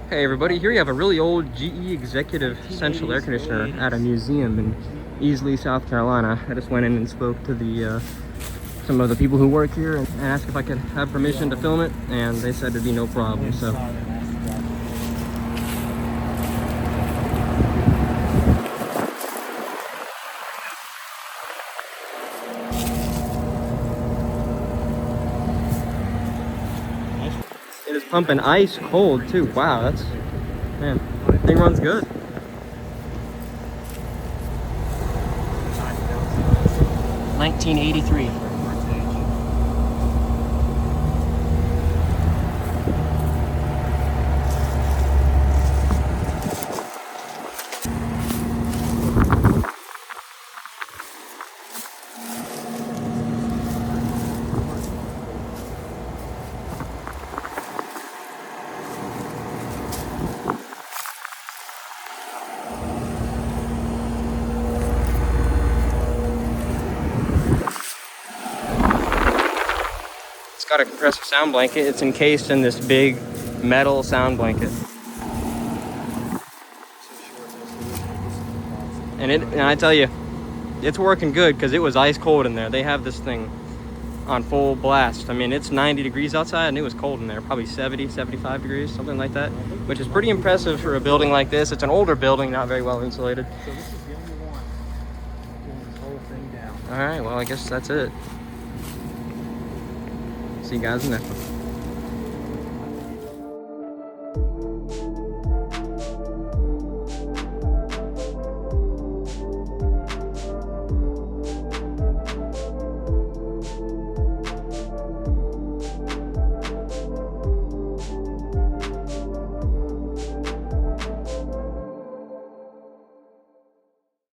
Hey everybody, here you have a really old GE Executive Central Air Conditioner at a museum in Easley, South Carolina. I just went in and spoke to the some of the people who work here and asked if I could have permission to film it, and they said it'd be no problem. So it is pumping ice cold too. Wow, that's, man, thing runs good. 1983. It's got a compressor sound blanket. It's encased in this big metal sound blanket. And I tell you, it's working good because it was ice cold in there. They have this thing on full blast. I mean, it's 90 degrees outside and it was cold in there, probably 70, 75 degrees, something like that, which is pretty impressive for a building like this. It's an older building, not very well insulated. So this is the only one pulling this whole thing down. All right, well, I guess that's it. See you guys in the next one.